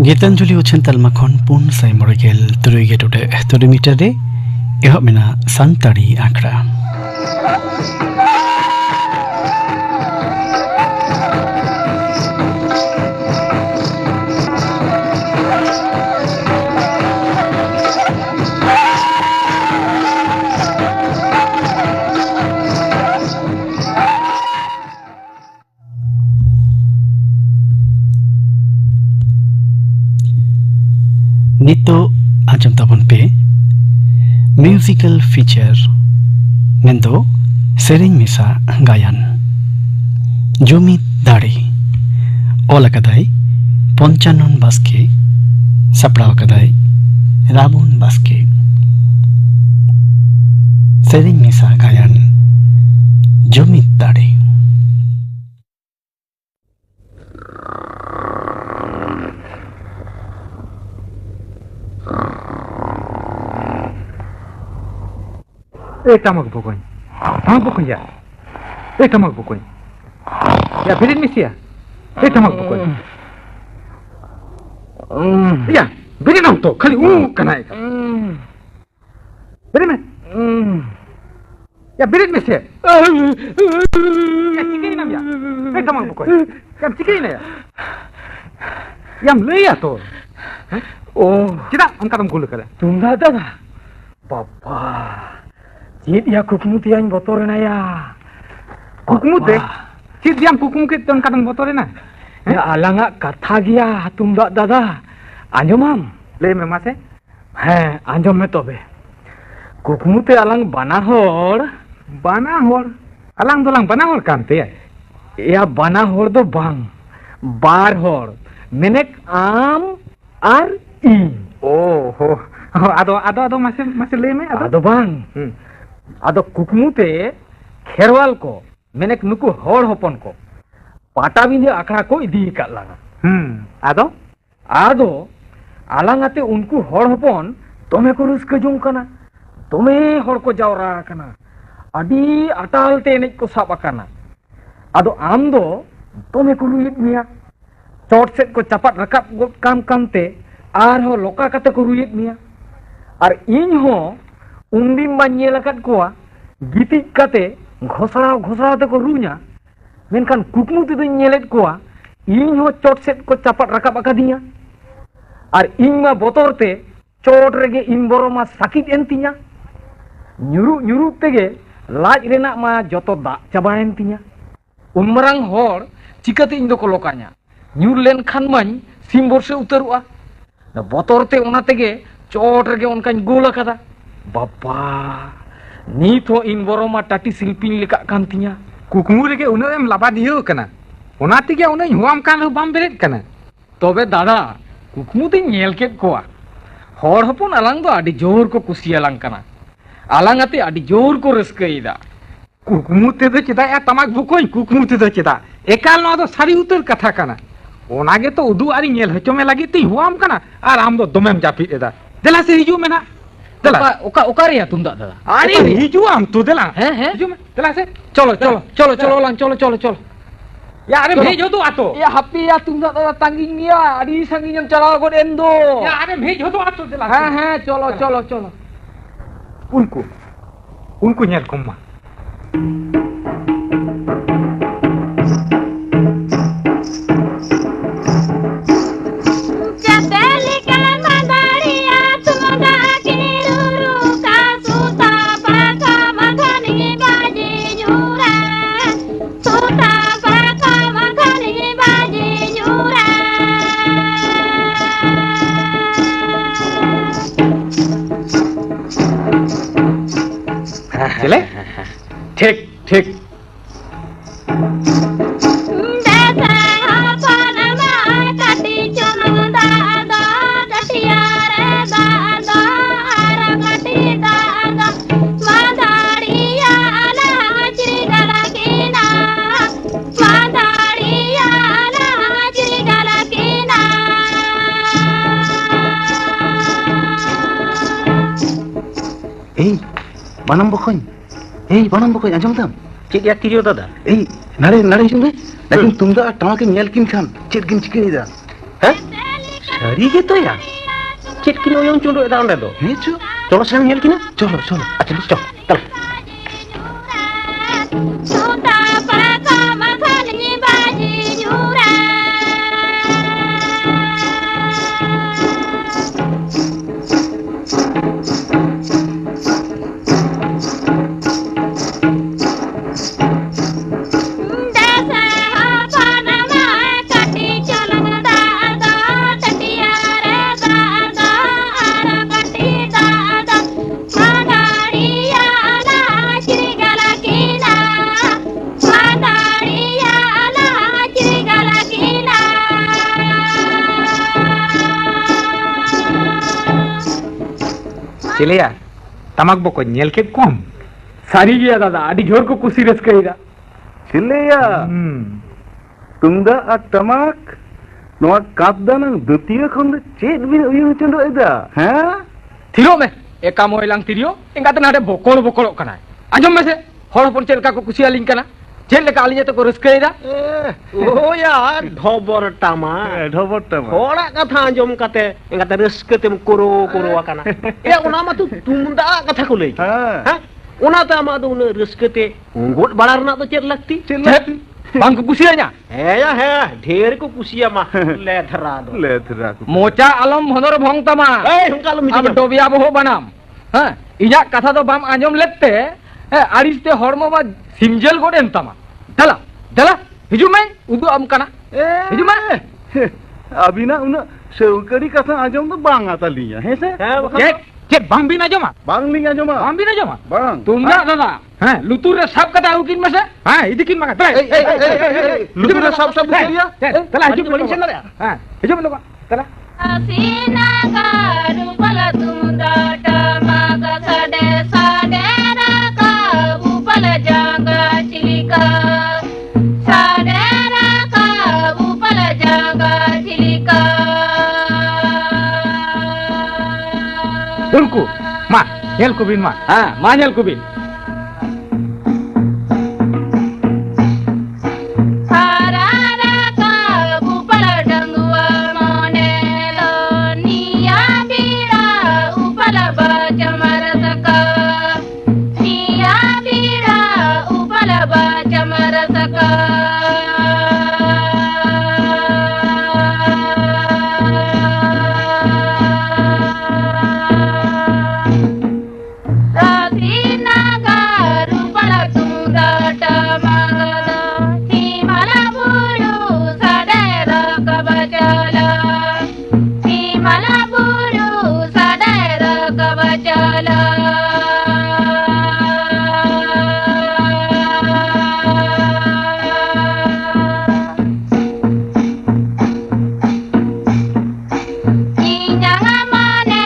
Gitanjuli uchen talma khon pun sai morigel turuige tote turimeter re ehok mena santari akra. Nito ajam tabon pe musical feature mendo sering misa gayan Jumit Dari ola kadai Ponchanon Baske sapraw kadai Rabun Baske sering misa gayan Jumit Dari. Tamak bukoy ya. Tamak bukoy. Ya birin misia. Tamak bukoy. Ya birin auto kali kanai. Birin me. Ya birin misia. Ya cikin nam ya. Tamak bukoy. Kam cikin ya. Yam leya to. Oh, tidak angkatam gulu kada. Tunda dah. Papa. Cid ya kukmu tiang botor na ya. Kukmu deh. Cid yang kukmu ke tuan kadang botor na. Ya alanga kata gya tunda dada. Anjom mam. Le me mase. He anjom me tobe. Kukmu te alang banahor. Banahor. Alang dolang banahor kante ya. Ya banahor do bang. Barhor. Menek am ar i. Oh. Ado masih le me ado bang. Ado kukmu te kherwal ko menek nuku hor hopon ko pata binde akra ko idi kat langa. Ado alangate unku hor hopon tome ko ruska jong kana tome hor ko jawra kana adi atal te enej ko sab akana. Ado am do tome ko ruit mia chot set ko chapat rakap got kam te ar ho loka kate ko ruit mia ar iny ho undin banyel akat kuah gitik kate घोसराव te ko runya menkan kukmu te nyelet kuah iny ho chot set ko capat rakap akadinya ar iny ma botor te chot rege iny boro ma sakit entinya nyuru tege laj renak ma joto dak caba entinya unmarang hor cikate iny do ko lokanya nyur len khan mañ simbor se utarua na botor te ona tege chot rege onkañ gol akada. Bapa, ni to in boroma tati silpin leka kantinya. Kukmu rege una em labadiyo kana. Ona tige una huam kan bam beret kana. Tobe dada, kukmu te nyel ket koa. Hor hopon alang do adi jor ko kusi alang kana. Alang ate adi jor ko raskaida. Kukmu te do cheda ya tamak bukoy kukmu te do cheda. Ekal no do sari utar katha kana. Ona ge to udu ari nyel hochome lagi ti huam kana ar am do domem japit eda. Dela se hiju mena. Oka ya tunda dada. Ari hiju am tu dela. Hiju me. Dela se. Cholo lang cholo. Ya are bhejo do ato. Ya happy ya tunda dada tanging nia adi sanginyam chala god endo. Ya are bhejo do ato dela. Cholo. Unku nyel komma. Chile? Tik. Banam bokoy anjom tam cik ya tirio dada nare jumbe lakin tumda tamak nyel kin khan chet kin chikini da सारी के तो या check किन ओयong चुंडो एदा onde do हे चो चलो सेkarang nyel kina चलो चलो अच्छा चलो चलो Suta paraka masalnya baji jura. Dasa apa nama kati jalan dada tetiara dada ara kati dada madariya la chirigala kina madariya la chirigala kina. चले या तमाक बको nyel के कम सारी गया दादा अड़ी जोर को कुसी रस कहीरा चिल्लेया तुमदा आ टमाक नोआ कापदानंग दुतिया खंद चेत बिन उयु चंदो एदा हैं थिरो में एका मोइलांग तिरियो इंगा तो नाडे बोकोल बोकोल कना आजम में से हर हपन चेलका को कुसी आलिंग कना चेल लेका आलिया तो को रस कहीरा ओ यार ढोबर टामा ढोबर टमाक होड़ा कथा आंजम कते एंगाते रस्के तेम कोरो कोरो आकाना ए ओना मा तु तुमदा कथा को लई हां हां ओना ता मा दो उन रस्के ते गोट बाड़ा रना तो चेत लगती बांग को कुसी आ냐 हे या हे ढेर को कुसिया मा ले धरा दो लेथरा मोचा आलम भनर भंग तमा ए हुंका लो अब मिटी डोबिया बहो बनाम हां इजा कथा तो बाम आंजम लेते आरिस्ते हरमो मा सिमजेल गोडेन तमा दला दला हिजु में उदु आम कना हिजु में अबिना उन सेउकड़ी कथा आजम तो बांग आता लिया है से चेक चेक बांग भी ना जमा बांग लिया जमा बांग भी ना जमा बांग तुम ना दादा हां लुतुर रे सब कथा उकिन में से हां इदिकिन मा तला लुतुर रे सब बुकरिया तला हिजु में से हां हिजु में लोग तला Asina garu pala tumdata maga sade sadera ka upala jaga chilika sadera ka upala jaga chilika. उनको मा नेल कुबिन मा हां मा nail कुबिन Sarara ka upala dangua monelo niya bira upala baca marasaka niya bira upala baca marasaka. Rasina garu pala tundata magada himala buru sadera kabacala himala buru sadera kabacala. Inyang amane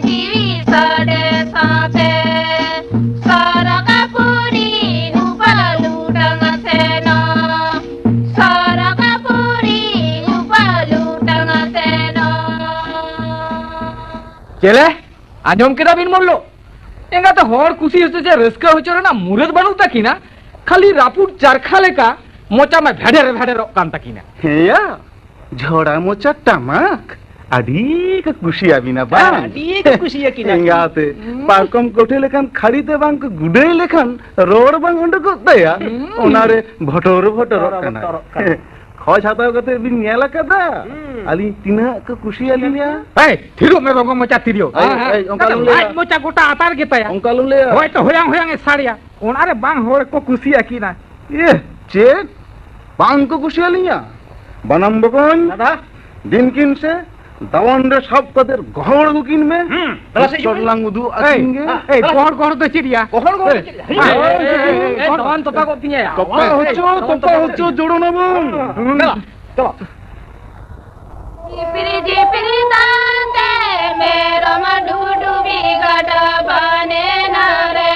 diwi sade sate Sarakapuri upala ludang seno Sarakapuri upala ludang seno. चले आजम के बिन मोल्लो एंगा तो हर खुशी होते जे Ruska हो चोरे ना मुरत बनू तकिना खाली रापुट चरखा लेका मोचा में भेडे भेडे कान तकिना हेया झोड़ा मोचा टमाक अड़ी का कुशी अबिना बांग दी को कुसिया किना इंगाते पारकम कोठे लेखान खड़ीते बांग को गुडे लेखान रोड बांग उंड को दया ओनारे भटोर भटोर कना खोज हाताव कते बिन नेला कदा अली तिना को कुशी अलिया ए थिरो में रंग मोचा तिरियो ए, ओंका लुंग ले आज मोचा गोटा आतार के तया ओंका लुंग ले होय तो होयांग होयांग साड़िया ओनारे बांग होर को कुसिया किना ये चेक बांग को कुशी अलिया बनम बकन दादा दिन किन से दवन रे सब कदर गहड़ गुकिन में तला से चोटलांग उदु अकिंगे ए गोड़ गोड़ तो चिड़िया कोहड़ कोहड़ ए तवन तो पागो तिया तोपा होचो जोड़ो ना बम चलो Jipiri tante mero madudu bigada bane nare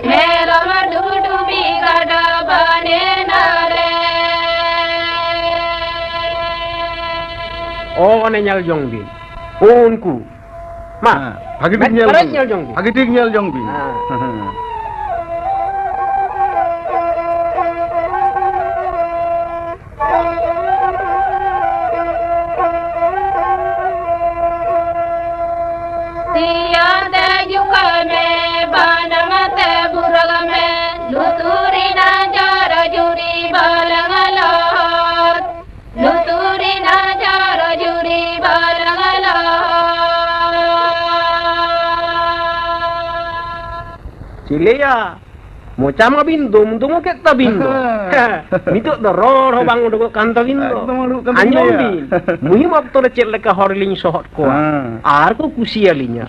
mero madudu bigada bane nare. ओ ने nyal jong bin ओ उनको मा भागी ठीक मैं परत nyal jong bin भागी ठीक न्याल जंग भी जुका में बनमत बुरग में लुतुरी ना जर जुरी बलगलो लुतुरी ना जर जुरी बलगलो Cilia, mau cama bindo, mau kita bindo. Itu dah roh bang udah kanta bindo. Anjong bin, muhim waktu le cek leka horling sohot ko. Arko kusia linya.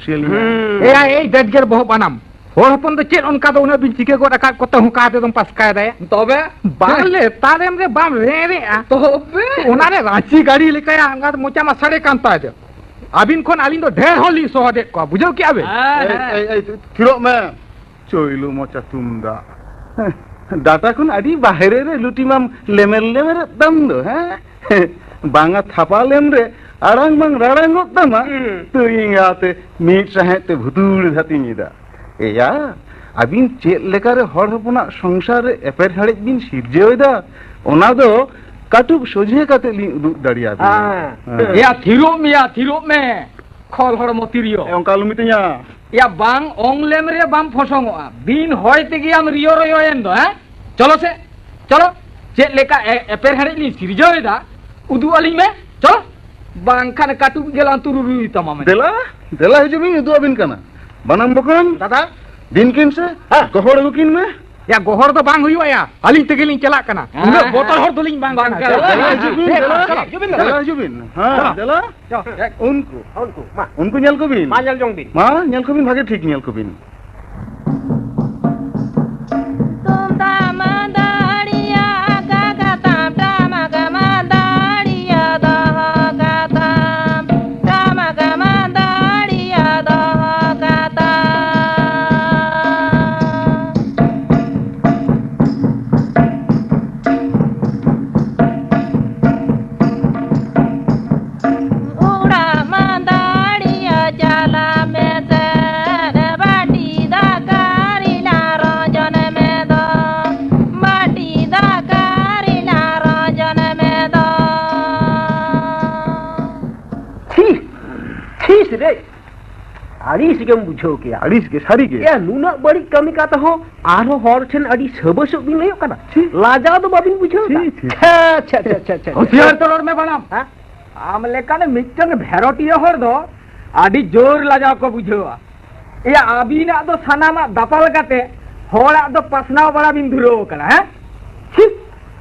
এয়া এই দেড়গের বহু বানাম ওর হপন তো চেন অনকা তো উনি বিচিকে করে কাট কত হুকা তে দম পাস কায় দেয় তবে বাংলে তারে আমরে বাম রে রে তবে ওনারে রাঁচি গাড়ি লেকে আঙ্গার মোচা মা সাড়ে কান্তা দে আবিন কোন আবিন তো ঢের হলি সহদে কো বুঝো কি আবে এই থিরো মে চইলু মোচা তুমদা ডাটা কোন আদি বাহিরে রে লুটিমাম লেমের লেমের দাম দো হ্যাঁ বাঙা থাপা লেম রে আড়াং বাং রাড়াং দামা তুই ইঙ্গাতে মিট সাহেতে ভুতুড় ধাতিনিদা এয়া আবিন চেত লেকারে হর হপনা সংসারে এপের হাড়ি বিন সিরজেওদা ওনা দো কাটুক সোজে কাতে লি উদুক দাড়িয়া ইয়া থিরো মে খল হর মতিরিও অঙ্কা লুমিতেኛ ইয়া বাং অংলেম রে বাম ফসংগা বিন হয়তে গিয়ে আম রিও রয় এন্দ হ্যাঁ চলো চেত লেকা এপের হাড়ি লি সিরজেওদা উদু আলি মে চলো বাংখানে কাটুক গেলাম তুরুরুই তামামে দেলা হিজুবিন উদু আবিন কানা বানাম বকন Tata, দিন কিনছে গহর গুকিন মে ইয়া গহর তো বাং হইও ইয়া আলিং তে গেলিং চালাক কানা উনি বোতল হর দলিং বাং কানা দেলা হিজুবিন হ্যাঁ দেলা উনকু nyal kobin manjal jong bin. মা nyal kobin ভাগে ঠিক nyal kobin तुम दामदाड़िया गागा ताम टामग मादाड़िया दह गाताम टामग मादाड़िया दह गाताम उड़ा मादाड़िया जाला में तेर बाटी दा कारिला रंजन में दो बाटी दा कारिला रंजन में दो Cis deh. Adi sigam bujo kya. আড়িস গে সারি গে Ya nuna balik kami kata ho, aro horchen adi sebesok bin layo kana. Laja tu babin bujo. Cha. হুঁশিয়ার তোর মে বানাম হ্যাঁ আমলে কানে মিটন ভেরটিয়ে হর দো আডি জোর লাজা কো বুঝোয়া এ আবিনা দো সানামা দাপাল কাতে হড়া দো পাসনাও বড়া বিন ধুলো কানা হ্যাঁ ঠিক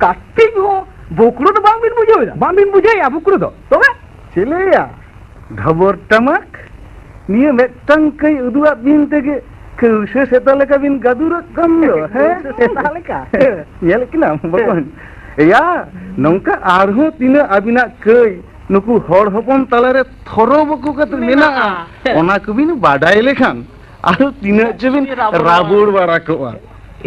কাটিক হো বকুড়ো তো বাংবিন বুঝোয়া বামিন বুঝে ইয়া বুকুরো তো তবে ছেলেয়া ধবর টামাক নিয়ে মেট্টাং কই উদুয়া বিন থেকে কৌশে সেতালেকা বিন গাদুর কামলো হ্যাঁ Setaleka. nyal kinam bokon এয়া নংকা আরহো তিনা আবিনা কই নুকু হর হপন তালারে থরো বকু কাতে মেনা ওনা কবিন বাডাই লেখান আর তিনা জবিন রাবুড় বাড়া কোয়া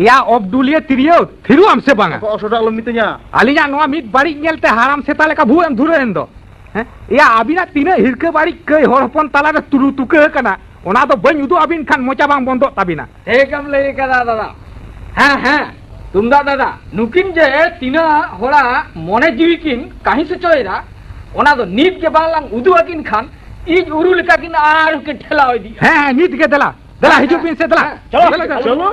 ইয়া অবদুলিয়া তিরিও থিরু আমসে বাঙা অসটা আলমিতেኛ আলিয়া নোয়া মিট বাড়ি গেলতে হারাম সে তালেকা ভু এম ধুরে এন্দ হ্যাঁ ইয়া আবিনা তিনে হিরকে বাড়ি কই হর হপন তালারে তুরু তুকে কানা ওনা তো বই উদু আবিন খান মোচা বাং বন্ধ তাবিনা একদম লে কাদা দাদা হ্যাঁ তুমদা দাদা নুকিন যে তিনা হোড়া মনে জিবিকিন কাহি সে চয়রা ওনা তো নিত কে বাংলাং উদুয়াকিন খান ইজ উরুল কাকিন আর কে ঠেলা হই দি হ্যাঁ নিত কে দেলা হিজু বিন সে দেলা চলো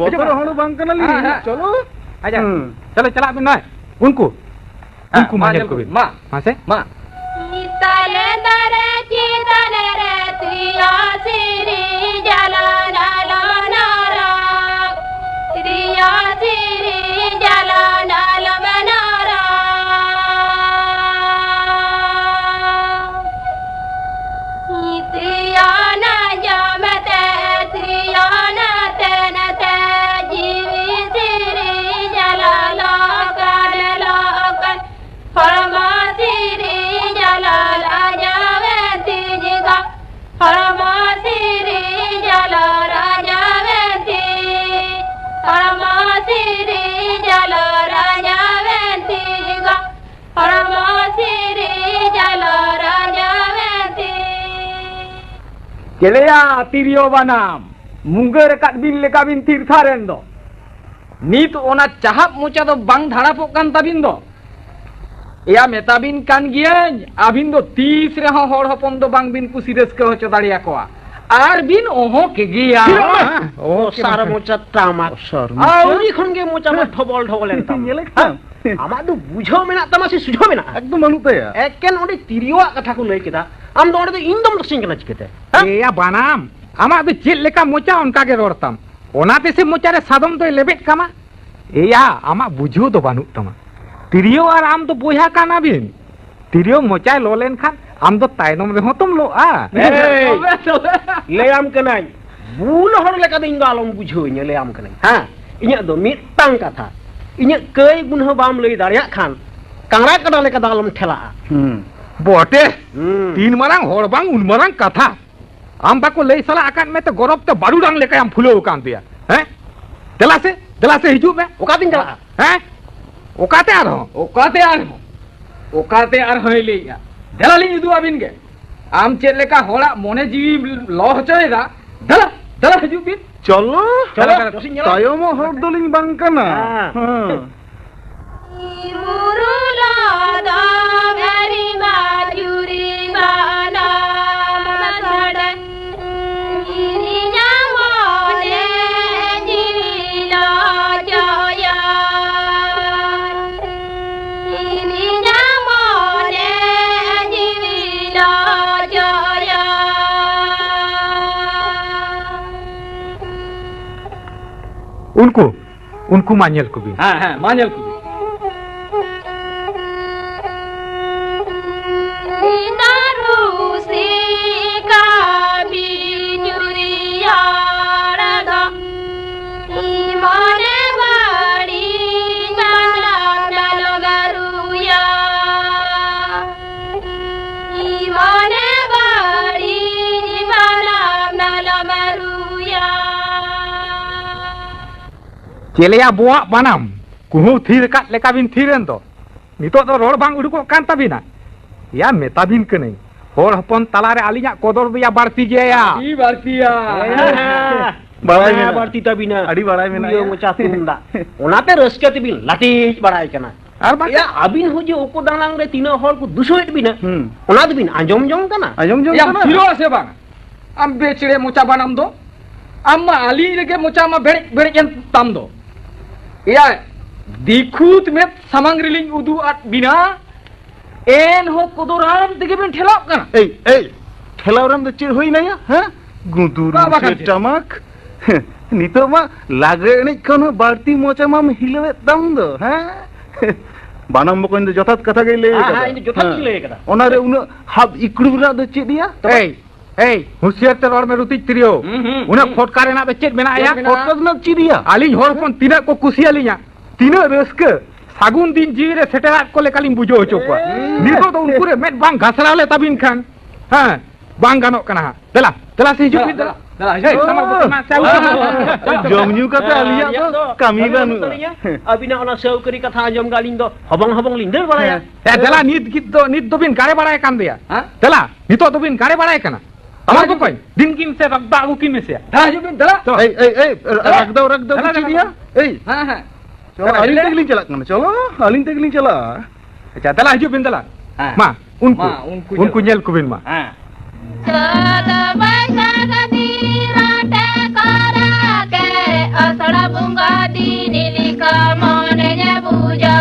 বতর হড় বাংকানালি চলো আচ্ছা চলো চলা বিন নয় উনকু মাঞ্জল কবিন মা মাসে মা तले दरे चितले रे त्रिया सिरी जला नालो नारा त्रिया सिरी जला नालो नारा त्रिया ना जमते त्रिया ना तेनते जीवी सिरी जला लोकन लोकन फरमा सिरी जला राजा वेती जिगा फरमा सिरी जला राजा वेती फरमा सिरी जला राजा वेती जिगा फरमा सिरी जला राजा वेती কেলেয়া তিরিও বানাম মুঙ্গের কাটবিন লেকাবিন তীর্থারেন দো নিত ওনা চাহাপ মোচা তো বাং ধাড়াপক কান তাবিন দো এয়া মেতাবিন কান গিয়েন আবিন দো 30 রে হড় হপন দো বাংবিন কুসি রেস্কে হচ্ছে দাঁড়িয়া কোয়া आर बिन ओहो के गिया ओ सारा मोचा टामाक आउरी खन के मोचा मा ठबल ठबल एन ताम आमा दो बुझो मेना तमा से सुझो मेना एकदम बानुग तया एकेन ओडे तिरियोआ कथा को लई केदा आम दो ओडे इंदम दसिं कना चिकेते एया बानाम आमा दो चेल लेका मोचा उनका के रोड़ताम ओनाते से मोचा रे सादम तो लेबेट कामा एया आमा बुझो दो बानुग तमा तिरियो और आम तो बोया काना बिन तिरियो मोचा लो लेन खान आम दो तायनम रे हो तुम लो आ ले आम कनाई बुल हर लेका दो इंगा आलम बुझो इने ले आम कनाई हां इnya दो मिटांग कथा इnya कई गुण हो बाम लई दारिया खान कांगरा कदा लेका दालम ठेला बोटे तीन मरंग होड़ बांग उन मरंग कथा आम बाको लई सला आकान में तो गौरव तो बारूडांग लेका आम फुलो कान दिया हैं दला से हिजू में ओका दिन चला हैं ओकाते आर हो लेया दला लिंग इदु आबिन गे आम चेद लेका होड़ा मोने जीवी लो हचोयदा दला हिजू बिन चलो चलो तायम हर दलिंग बांग काना Murulada very majuri bana masadan irinya mone jila jaya irinya mone jila jaya उनको मान्यल को भी हाँ मान्यल को भी चेलेया बुआ बानाम कुहू थीर का लेका बिन थीरन तो नितो तो रोड बांग उडुको कान ताबिना या मेता बिन कनै होर हपन तलारे आलिया कोदर बिया बारती गया ई बारतीया बड़ाई में बारती तबिना अड़ी बड़ाई में यो मोचा तुंदा ओनाते रसके तिबिन लाटी बड़ाई कना और बात या अबिन हो जे ओको दांगलांग रे तीनो हर को दुसोइट बिना ओना दबिन आंजम जम कना या फिरो से बांग आम बेचड़े मोचा बानाम दो अम्मा आली रे मोचा मा बेड़े जन ताम दो या दिखुत में समंग रिलिंग उदू आट बिना एन हो कोदोराम दिगे बिन ठेलाव कना ए ठेलावराम दो चिर होई नया हां गुदुर से टमक नितो मा लागे एने कोन बारती मोचा मा हिलवे दम दो हां बानाम को इन जथात कथा गई ले हां इन जथात ले कदा ओना रे उन हब इकुड़ुरा दो चिदिया ए हुसियार ते रोड में रुति तिरियो उना फोटकारे ना बेचेत मेना आया फोटकास ना चिदिया आलिन होरपन तिना को कुसियालिया तिना रस्के सागुन दिन जीवी रे सेटेरात को लेकालिन बुझो होचो को नितो तो उनकुरे मेट बांग घासराले तबिन खान हां बांग गानो कना दला से हिजु दला हे समर बतना चाउ जमन्यू कते आलिया तो कमी बानु अबिना ओना सेवकरी कथा आंजम गालिन दो हबंग लिंदर बड़ाया ए दला नित दो बिन गारे बड़ाय कान दिया दला नितो दो बिन गारे बड़ाय कना अमर को कोई दिन किन से रख दागु किन में से धा हिजु बिन दला ए रख दो चिड़िया ए हां चलो अलिन तकलिन चला कना चलो अलिन तकलिन चला अच्छा दला हिजु बिन दला मा उनको नेल को बिन मा हां sada baisa gadira te kara ke asada bunga di nilika monenya puja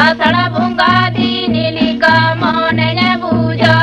asada bunga di nilika monenya puja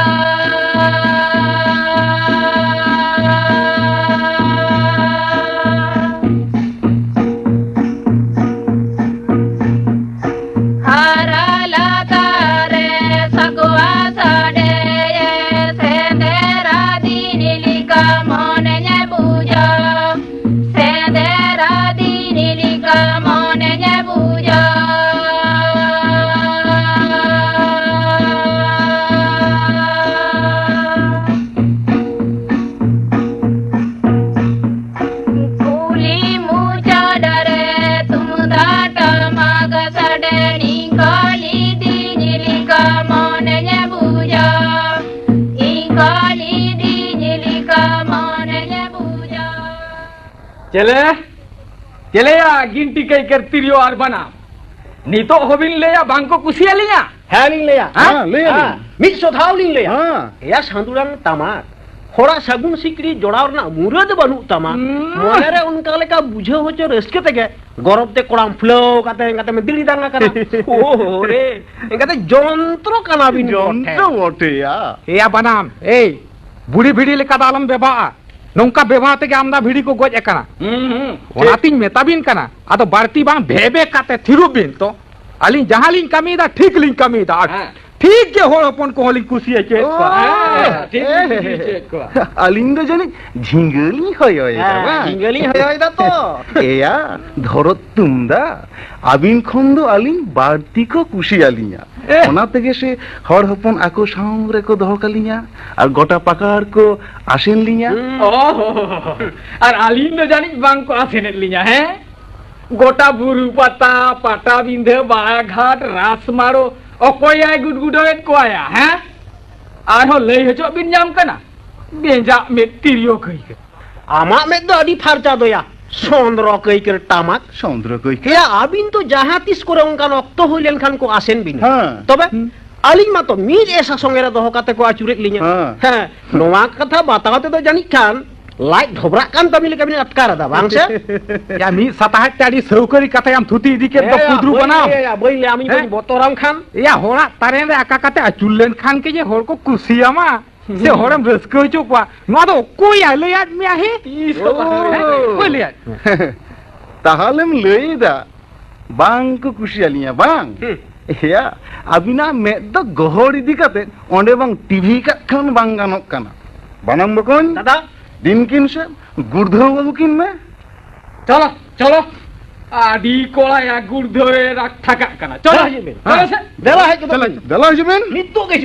चले या गिनती कई करती रियो और बना नितो होबिन ले या बांको कुसिया लिया है लिंग ले या हां ले या मिट सोथाव लिंग ले या या सांदुरांग तमार होड़ा सगुन सिकड़ी जोड़ाव ना मुरद बनु तमा मोने रे उनका लेका बुझे हो जो रस्के तेगे गौरव ते कोड़ाम फ्लो काते में दिली दांगा करा ओ रे एंगाते जंत्रो कना बिन जंत्रो बोटे या या बनाम ए बुढ़ी भिड़ी लेका दालम बेबा नौका बेबा ते आमदा भिड़ी को गोज एकना ओनातिन मेताबिन कना आदो बारती बांग भेबे काते थिरुबिन तो अली जहां लिन कमीदा ठीक लिन कमीदा ठीक के होड़ अपन को होली खुशी है चेक को अलिंग दो जने झिंगली होय झिंगली होय दा तो एया धरो तुमदा आबिन खन दो अलिंग बारती को खुशी आलिया ओना तेगे से हड़ हपन आको सामरे को दोहो कलिया और गोटा पकार को आसेन लिया और अलिंग दो जानी बांग को आसेन लिया है गोटा बुरु पता पाटा बिंधे बाया घाट रास मारो ओकोया गुडगुडोएट को आया हैं आरो लई हजो बिन जाम कना बेंजा में तिरियो कई के आमा में तो अडी फारचा दोया सोंद्रो कई कर टामाक सौंद्र कोई या आबिन तो जहां तिस करे उनका नक्तो होइलेन खान को आसेन बिन हां तबे अलिन मा तो मीर ऐसा संगेरा दोहो काते को आचुरेक लिया हां नोवा कथा बतावते तो जानी खान लाइट ढोबरा कान तमिल कबिन अटकार दा बांग से या मी सताहट टाडी सौकरी कथा हम थुती इदी के तो कुदरू बनाओ या बोइले आमी बनी बोतराम खान या होड़ा तारे रे आका कते अचुलेन खान के जे होड़ को कुसिया मा से होड़म रस्को चोकवा नो दो कोई आले आदमी आहे कोई ले ताहालेम लईदा बांग को खुशी आलिया बांग या अबिना में दो गोहड़ इदी कते ओंडे बांग टीवी का खान बांग गानोक कना बनाम बकोन दादा दिन किन से गुड़धो बाबू किन में चलो चलो आदि कोला या गुड़धोए रख ठका कना चलो चलो से देला है चलो दला जुबेन नित्तो के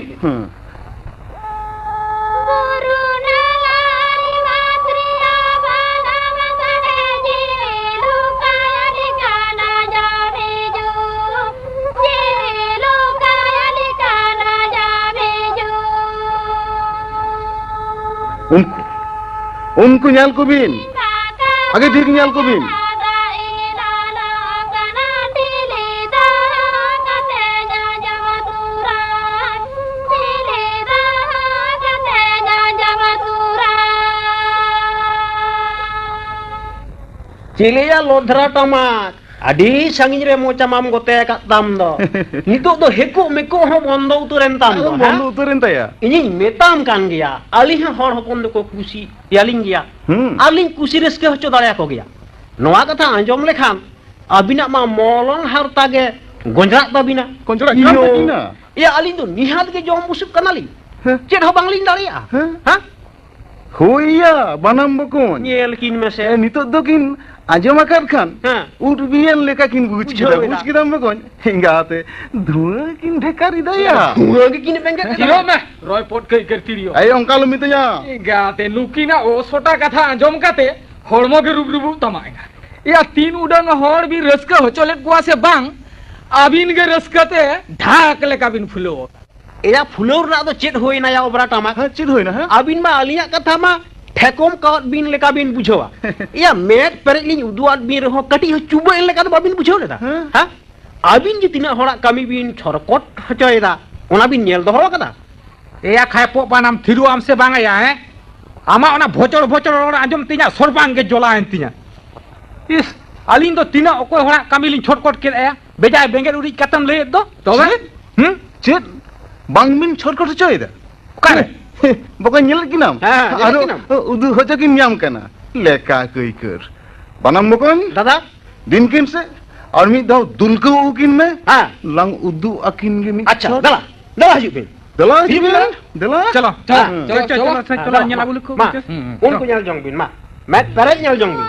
उनको न्याल को बिन आगे ठीक न्याल को बिन चिलिया लोधरा टमाक अडी संगिन रे मोचा माम गोते का ताम दो नितो दो हेको मेको हो बंदो उतरेन ताम दो बंदो उतरेन तया इनी मेताम कान गया अली हर हपन दो को खुशी यालिंग गया अलिंग खुशी रेस्के होचो दाड़े को गया नोआ कथा आंजोम लेखान अबिना मा मोलन हरता गे गोंजरा तबिना गोंजरा या अलिंग तो निहाल के जोम मुसुक कनाली चेड हो बांगलिंग दाड़िया हां होइया बनाम बकोन नेल किन में से नितो दो किन आजमा कर खान उठ बियन लेका किन बुझ किदा बकोन हिंगाते धुआ किन ढेकारी दया धुआ के किन बेंगे जिरो में रॉय पोट कई करतिरियो आई अंकाल मितया गाते लुकीना ओ सोटा कथा आंजम काते होड़मो के रुबरुबु तमायना या तीन उडन होड़ भी रस्का होचोले कुआ से बांग आबिन के रस्काते ढाक लेका बिन फुलो एया फुलोर ना तो चेट होई ना या ओबरा टामा चेट होई ना आबिन मा आलिया कथा मा ठेकोम का बिन लेका बिन बुझोवा या मेट पेरेलिन उदुआत बिन रहो कटी हो चुबो इन लेका तो बाबिन बुझो लेदा हां आबिन जी तिना होड़ा कमी बिन छरकट हचोयदा ओना बिन नेल दोहो कदा एया खायपो बानाम थिरु आम से बांगा है आमा ओना भोचर भोचर आंजम तिना सरबांग के जोला एन तिना इस अलिन दो तिना ओको होड़ा कमी लिन छटकट के आया बेजाय बेंगेर उड़ी कतम ले दो तबे चेट बांगमिन छटकट हचोयदा कारे बको नेल किनाम आरो उदु होचो किन न्याम कना लेका कई कर बनाम बकोन दादा दिन किन से और मी दाव दुलको उकिन में हां लंग उदु अकिन गे मी अच्छा दला दला हिजुबिन दला हिजुबिन दला चलो चलो चलो चलो nyala bulu ko उनको nyal jong bin ma met pare nyal jong bin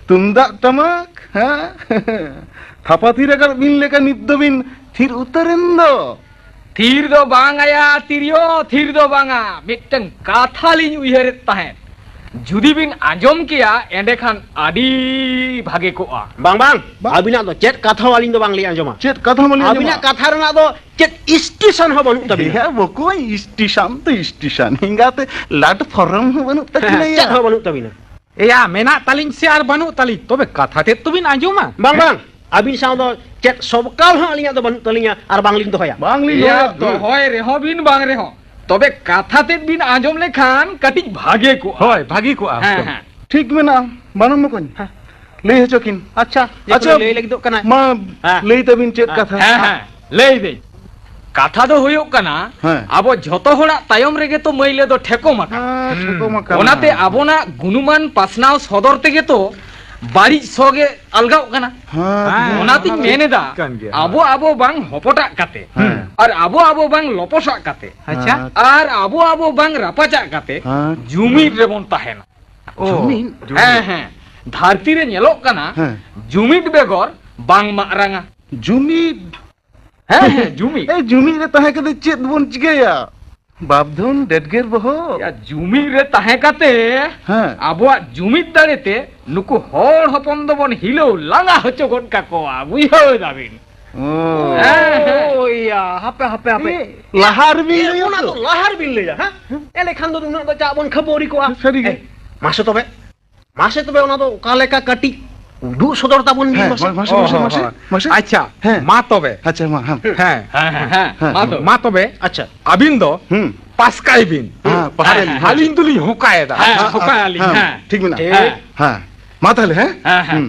ᱛᱩᱢᱫᱟᱜ ᱴᱟᱢᱟᱠ ᱛᱷᱟᱯᱟ ᱛᱷᱤᱨ ᱟᱠᱟᱫ ᱵᱤᱱ ᱞᱮᱠᱟ ᱱᱤᱛ ᱫᱚᱵᱤᱱ ᱛᱷᱤᱨ ᱩᱛᱟᱹᱨᱮᱱ ᱫᱚ ᱛᱷᱤᱨ ᱫᱚ ᱵᱟᱝ ᱟᱭᱟ ᱛᱤᱨᱭᱳ ᱛᱷᱤᱨ ᱫᱚ ᱵᱟᱝᱟ ᱢᱤᱫᱴᱟᱝ ᱠᱟᱛᱷᱟ ᱞᱤᱧ ᱩᱭᱦᱟᱹᱨᱮᱫ ᱛᱟᱦᱮᱸᱫ ᱡᱩᱫᱤ ᱵᱤᱱ ᱟᱸᱡᱚᱢ ᱠᱮᱭᱟ ᱮᱸᱰᱮᱠᱷᱟᱱ ᱟᱹᱰᱤ ᱵᱷᱟᱜᱮ ᱠᱚᱜᱼᱟ ᱵᱟᱝ ᱵᱟᱝ ᱟᱹᱵᱤᱱᱟᱜ ᱫᱚ ᱪᱮᱫ ᱠᱟᱛᱷᱟ ᱦᱚᱸ ᱟᱹᱞᱤᱧ ᱫᱚ ᱵᱟᱝᱞᱤᱧ ᱟᱸᱡᱚᱢᱟ ᱪᱮᱫ ᱠᱟᱛᱷᱟ ᱢᱟᱞᱤᱧ ᱟᱹᱵᱤᱱᱟᱜ ᱠᱟᱛᱷᱟ ᱨᱮᱱᱟᱜ ᱫᱚ ᱪᱮᱫ ᱥᱴᱮᱥᱚᱱ ᱦᱚᱸ ᱵᱟᱹᱱᱩᱜ ᱛᱟᱵᱤᱱᱟ ᱦᱮᱸ ᱵᱚᱠᱚᱭ ᱥᱴᱮᱥᱚᱱ ᱛᱚ ᱥᱴᱮᱥᱚᱱ ᱦᱤᱝᱜᱟᱛᱮ ᱞᱟᱴ ᱯᱷᱚᱨᱢ ᱦᱚᱸ ᱵᱟᱹᱱᱩᱜ ᱛᱟᱹᱠᱤᱱᱟ ᱪᱮᱫ ᱦᱚᱸ ᱵᱟᱹᱱᱩᱜ ᱛᱟᱵᱤᱱᱟ ᱮᱭᱟ ᱢᱮᱱᱟᱜ ᱛᱟᱞᱤᱧ ᱥᱮ ᱟᱨ ᱵᱟᱹᱱᱩᱜ ᱛᱟᱞᱤᱧ ᱛᱚᱵᱮ ᱠᱟᱛᱷᱟ ᱛᱮᱫ ᱛᱚᱵᱤᱱ ᱟᱸᱡᱚᱢᱟ ᱵᱟᱝ ᱵᱟᱝ ᱟᱹᱵᱤᱱ ᱥᱟᱶ ᱫᱚ ᱪᱮᱫ ᱥᱚᱵᱠᱟᱞ ᱦᱚᱸ ᱟᱹᱞᱤᱧᱟᱜ ᱫᱚ ᱵᱟᱹᱱᱩᱜ ᱛᱟᱹᱞᱤᱧᱟ ᱟᱨ ᱵᱟᱝᱞᱤᱧ ᱫᱚᱦᱚᱭᱟ ᱵᱟᱝᱞᱤᱧ ᱮᱭᱟ ᱫᱚᱦᱚᱭᱟ ᱫᱚᱦᱚᱭ ᱨᱮᱦᱚᱸ ᱵᱤᱱ ᱵᱟᱝ ᱨᱮᱦᱚᱸ ᱛᱚᱵᱮ ᱠᱟᱛᱷᱟ ᱛᱮᱫ ᱵᱤᱱ ᱟᱸᱡᱚᱢ ᱞᱮᱠᱷᱟᱱ ᱠᱟᱹᱴᱤᱡ ᱵᱷᱟᱜᱮ ᱠᱚᱜᱼᱟ ᱦᱳᱭ ᱵᱷᱟᱹᱜᱤ ᱠᱚᱜᱼᱟ ᱦᱮᱸ ᱦᱮᱸ ᱴᱷᱤᱠ ᱢᱮᱱᱟᱜᱼᱟ ᱵᱟᱱᱟᱢ ᱵᱚᱠᱚᱧ ᱞᱟᱹᱭ ᱦᱚᱪᱚ ᱠᱤᱱ ᱟᱪᱪᱷᱟ ᱟᱪᱪᱷᱟ, ᱞᱟᱹᱭ ᱞᱟᱹᱜᱤᱫᱚᱜ ᱠᱟᱱᱟ ᱢᱟ ᱦᱮᱸ। ᱞᱟᱹᱭ ᱛᱟᱵᱤᱱ ᱪᱮᱫ ᱠᱟᱛᱷᱟ ᱦᱮᱸ ᱦᱮᱸ ᱞᱟᱹᱭ ᱫᱟᱹᱧ ᱠᱟᱛᱷᱟ ᱫᱚ ᱦᱩᱭᱩᱜ ᱠᱟᱱᱟ ᱦᱮᱸ। ᱟᱵᱚ ᱡᱷᱚᱛᱚ ᱦᱚᱲᱟᱜ ᱛᱟᱭᱚᱢ ᱨᱮᱜᱮ ᱛᱚ ᱢᱟᱹᱭᱞᱟᱹ ᱫᱚ ᱴᱷᱮᱠᱚᱢ ᱟᱠᱟᱱᱟ ᱴᱷᱮᱠᱚᱢ ᱟᱠᱟᱱᱟ। ᱚᱱᱟᱛᱮ ᱟᱵᱚᱱᱟᱜ ᱜᱩᱱᱢᱟᱱ ᱯᱟᱥᱱᱟᱣ ᱥᱚᱫᱚᱨ ᱛᱮᱜᱮ ᱛᱚ ᱵᱟᱹᱲᱤᱡ ᱥᱚᱜᱮ ᱟᱞᱜᱟᱣ ᱠᱟᱱᱟ ᱦᱮᱸ ᱚᱱᱟᱛᱤᱧ ᱢᱮᱱᱮᱫᱟ ᱠᱟᱱ ᱜᱮᱭᱟ। ᱟᱵᱚ ᱵᱟᱝ ᱦᱚᱯᱚᱴᱟᱜ ᱠᱟᱛᱮ ᱦᱮᱸ। ᱟᱨ ᱟᱵᱚ ᱵᱟᱝ ᱞᱚᱯᱚᱥᱟᱜ ᱠᱟᱛᱮ আচ্ছা আর আবো বাং রাপাচাক কাতে হ্যাঁ। জুমির রেবন তাহেনা ও জুমিন? হ্যাঁ হ্যাঁ ধারতি রে ñelok কানা হ্যাঁ। জুমিট বেগর বাং মারাঙা জুমিদ হ্যাঁ হ্যাঁ জুমি এই জুমিদ রে তাহে কদে চেত বন চিকায়া বাপধন ডেডগের বহ জুমি রে তাহে কাতে হ্যাঁ। আবোয়া জুমির দাঁড়েতে নুকু হড় হপন দবন হিলো লাঙা হচ্ছে গন কাকোয়া বুঝাও দাবিন ও হ্যাঁ হ্যাঁ ওইয়া হাপে হাপে হাপে লাহার বিল ᱚᱱᱟ ᱫᱚ ᱞᱟᱦᱟᱨ ᱵᱤᱱ ᱞᱟᱹᱭᱟ ᱦᱮᱸ ᱮᱞᱮᱠᱷᱟᱱ ᱫᱚ ᱩᱱᱟᱹᱜ ᱫᱚ ᱪᱟ ᱵᱚᱱ ᱠᱷᱟᱹᱯᱟᱹᱨᱤ ᱠᱚᱜᱼᱟ ᱥᱟᱹᱨᱤᱜᱮ। ᱢᱟᱥᱮ ᱛᱚᱵᱮ ᱚᱱᱟ ᱫᱚ ᱚᱠᱟ ᱞᱮᱠᱟ ᱠᱟᱹᱴᱤᱡ উদুগ সদর তাবন হ্যাঁ মাসে মাসে মাসে মাসে মাসে আচ্ছা হ্যাঁ। মা তবে আচ্ছা মা হ্যাঁ হ্যাঁ হ্যাঁ হ্যাঁ হ্যাঁ মা তবে আচ্ছা আবিন দ হুম পাসকাই বিন হ্যাঁ পাহাড়ে হালিন তুলি হোকায় দা হ্যাঁ হোকা আলি হ্যাঁ ঠিক না হ্যাঁ হ্যাঁ মা তাহলে হ্যাঁ হ্যাঁ হ্যাঁ হুম।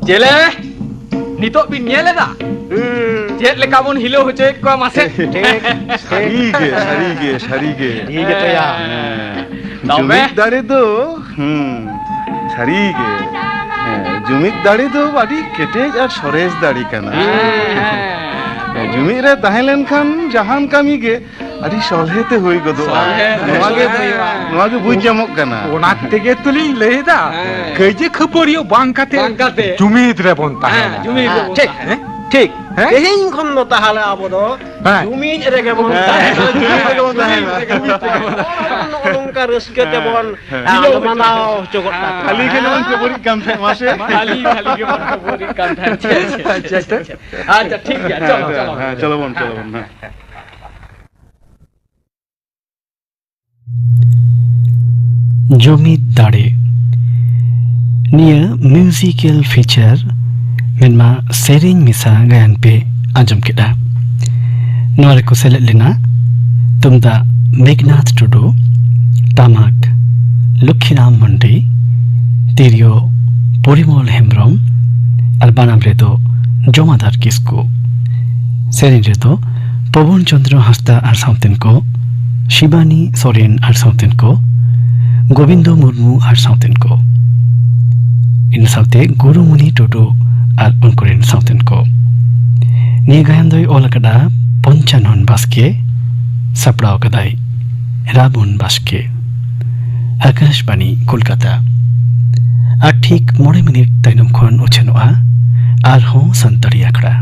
জেলে নিতো বিন ñeleda ᱪᱮᱫ ᱞᱮᱠᱟ ᱵᱚᱱ ᱦᱤᱞᱟᱹᱣ ᱦᱚᱪᱚᱭᱮᱫ ᱠᱚᱣᱟ ᱢᱟᱥᱮ সারিগে সারিগে সারিগে ঠিক গᱮᱛᱚᱭᱟ জমির দাড়ে তো সারিগে জমির দাড়ি তো আডি কেটেজ আর সরেজ দাড়ি কানা জমির রে তাহে লেনখান জাহান কামি গে আডি সলহেতে হই গদোয়া নোয়াগে বুঝ জামক কানা ওনা থেকে তুলিং লেদা কেজে খপরিও বাংকাতে বাংকাতে জুমিদ রে বন তা হ্যাঁ জুমি ঠিক ঠিক হ্যাঁ? তেহেᱧ ᱠᱷᱚᱱ ᱫᱚ ᱛᱟᱦᱟᱞᱮ ᱟᱵᱚ ᱫᱚ হ্যাঁ। ᱡᱩᱢᱤᱫ ᱨᱮᱜᱮ ᱵᱚᱱ ᱚᱱᱠᱟ ᱨᱟᱹᱥᱠᱟᱹ ᱛᱮᱵᱚᱱ ᱢᱟᱱᱟᱣ ᱦᱚᱪᱚ ᱜᱚᱫ ᱠᱟᱜ খালি খেলে অঙ্ক পরীক্ষা কাম থাকে মাসে খালি খালি কে মনে করি কান থাকছে আচ্ছা ঠিক আছে চলো চলো হ্যাঁ চলো বোন হ্যাঁ জমিত দাড়ে নিয়ে মিউজিক্যাল ফিচার মেনমা সেরিং মিসা গায়ন পে আজম কেডা নোয়ারে কো সেলেট লেনা তুমদা মেঘনাথ টুডু তামাক লক্ষ্মীরাম মন্ডি তিরিও পরিমল হেমব্রম আর বানাম রেতো জমাদার কিসকু সেরিং রেতো পবন চন্দ্র হাসদা আর সাউতেন কো শিবানী সোরেন আর সাউতেন কো গোবিন্দ মুর্মু আর সাউতেন কো इन साउते गुरुमुनि टुडू और उनकुरेन साउतेन को निये गायन दोय ओलकड़ा पंचानन बास्के सपड़ाव कदाई राबुन बास्के आकाशबाणी कोलकाता और ठीक 9 मिनिट ताइनम खन उछेनोआ आर हों संतरी आखड़ा।